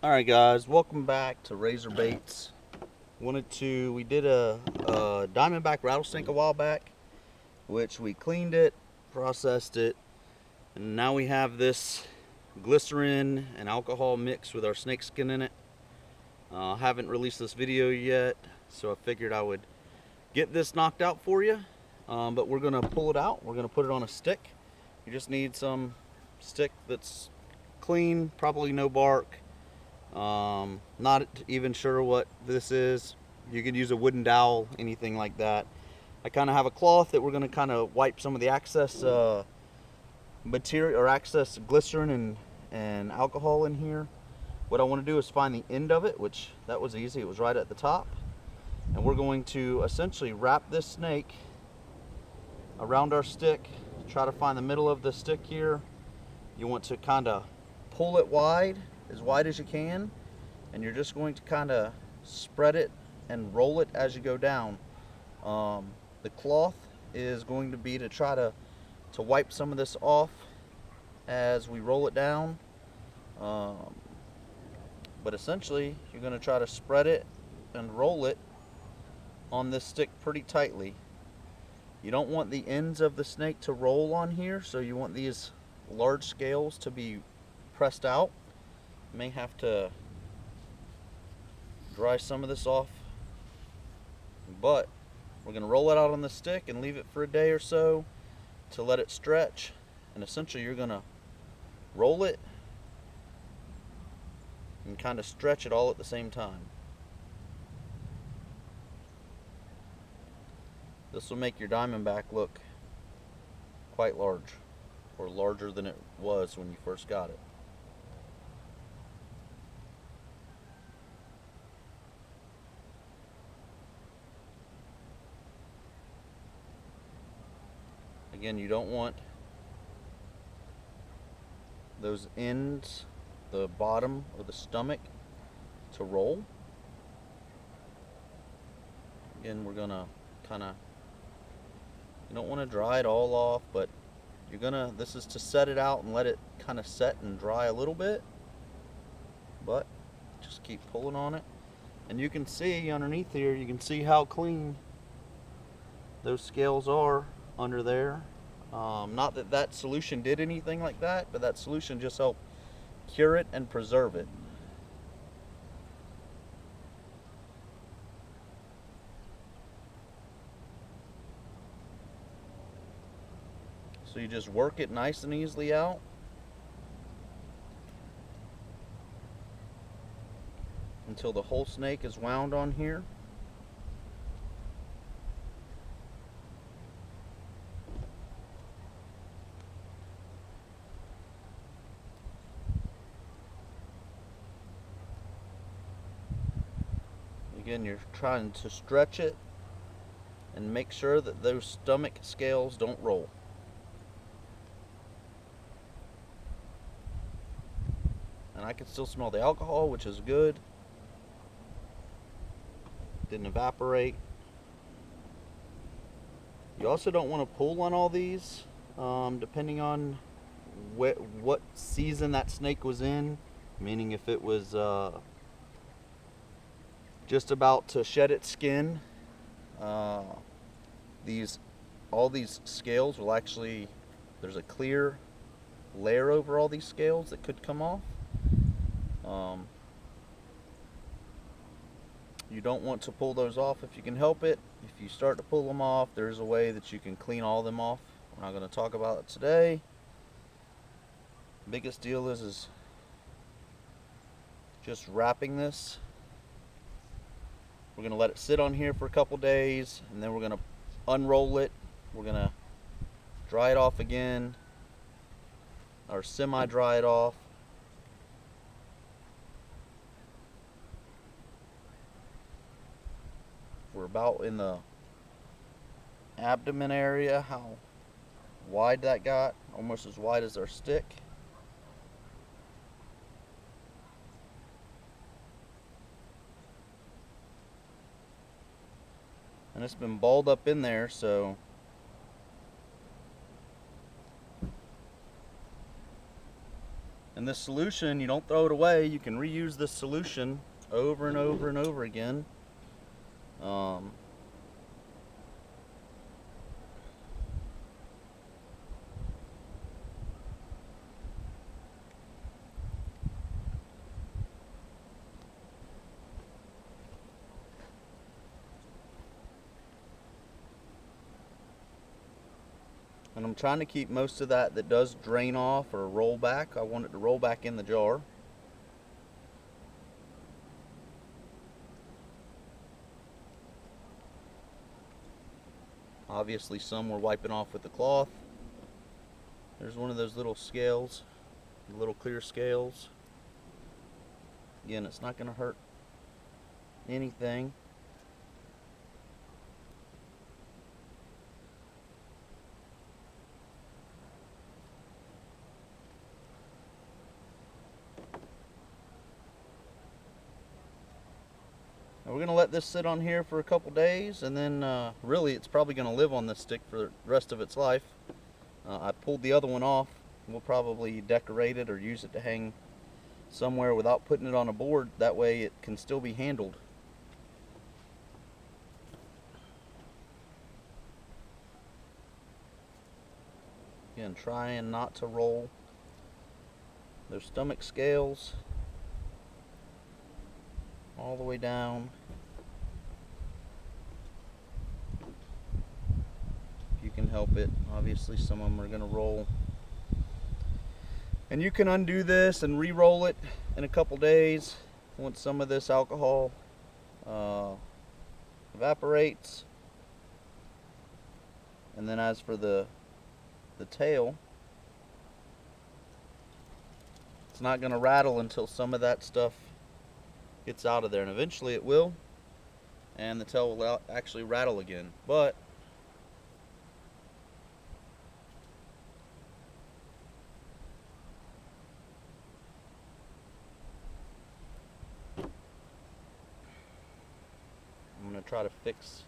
Alright guys, welcome back to Razor Baits. We did a Diamondback rattlesnake a while back, which we cleaned it, processed it, and now we have this glycerin and alcohol mix with our snakeskin in it. Haven't released this video yet, so I figured I would get this knocked out for you. But we're going to pull it out. We're going to put it on a stick. You just need some stick that's clean, probably no bark. Not even sure what this is. You could use a wooden dowel, anything like that. I kind of have a cloth that we're going to kind of wipe some of the excess material or excess glycerin and alcohol in here. What I want to do is find the end of it, which that was easy. It was right at the top. And we're going to essentially wrap this snake around our stick. Try to find the middle of the stick here. You want to kind of pull it wide as you can, and you're just going to kind of spread it and roll it as you go down. The cloth is going to be to try to wipe some of this off as we roll it down, but essentially you're going to try to spread it and roll it on this stick pretty tightly. You don't want the ends of the snake to roll on here, so you want these large scales to be pressed out. May have to dry some of this off, but we're going to roll it out on the stick and leave it for a day or so to let it stretch. And essentially you're going to roll it and kind of stretch it all at the same time. This will make your Diamondback look quite large, or larger than it was when you first got it. Again, you don't want those ends, the bottom or the stomach, to roll. Again, we're gonna kind of, you don't want to dry it all off, but you're gonna, this is to set it out and let it kind of set and dry a little bit, but just keep pulling on it. And you can see underneath here, you can see how clean those scales are under there. Not that that solution did anything like that, but that solution just helped cure it and preserve it. So you just work it nice and easily out. Until the whole snake is wound on here. Again, you're trying to stretch it and make sure that those stomach scales don't roll. And I can still smell the alcohol, which is good. Didn't evaporate. You also don't want to pull on all these, depending on what season that snake was in. Meaning if it was just about to shed its skin, all these scales will actually, there's a clear layer over all these scales that could come off. You don't want to pull those off if you can help it. If you start to pull them off, there's a way that you can clean all of them off. We're not going to talk about it today. The biggest deal is just wrapping this. We're going to let it sit on here for a couple days, and then we're going to unroll it. We're going to dry it off again, or semi-dry it off. about in the abdomen area, how wide that got, almost as wide as our stick. And it's been balled up in there, so and this solution, you don't throw it away. You can reuse this solution over and over and over again. And I'm trying to keep most of that does drain off or roll back. I want it to roll back in the jar. Obviously some we're wiping off with the cloth. There's one of those little scales, little clear scales. Again, it's not going to hurt anything. We're going to let this sit on here for a couple days, and then really it's probably going to live on this stick for the rest of its life. I pulled the other one off. We'll probably decorate it or use it to hang somewhere without putting it on a board. That way it can still be handled. Again, trying not to roll those stomach scales all the way down. If you can help it. Obviously some of them are going to roll. And you can undo this and re-roll it in a couple days once some of this alcohol evaporates. And then as for the tail, it's not going to rattle until some of that stuff gets out of there, and eventually it will, and the tail will actually rattle again. But I'm going to try to fix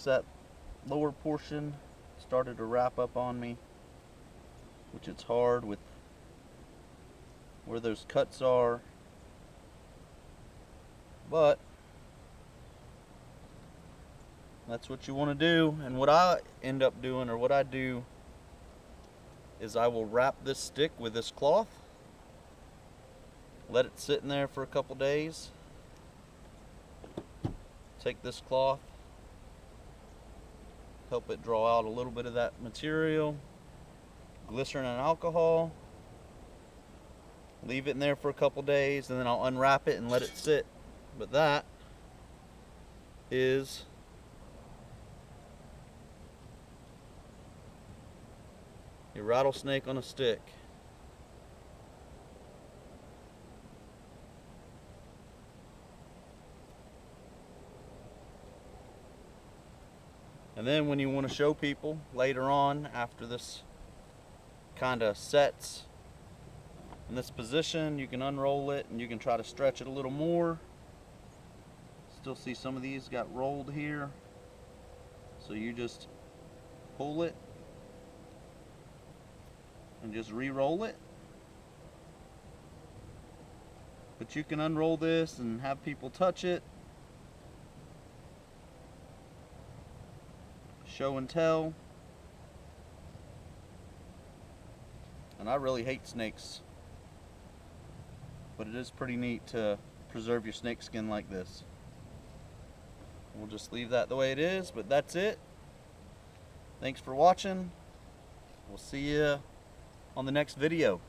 that lower portion. Started to wrap up on me, which it's hard with where those cuts are, but that's what you want to do. And what I end up doing, or what I do, is I will wrap this stick with this cloth, let it sit in there for a couple days, take this cloth, help it draw out a little bit of that material, glycerin and alcohol, leave it in there for a couple days, and then I'll unwrap it and let it sit. But that is your rattlesnake on a stick. And then when you want to show people later on, after this kind of sets in this position, you can unroll it and you can try to stretch it a little more. Still see some of these got rolled here. So you just pull it and just re-roll it. But you can unroll this and have people touch it. Show and tell. And I really hate snakes, but it is pretty neat to preserve your snake skin like this. We'll just leave that the way it is, but that's it. Thanks for watching. We'll see you on the next video.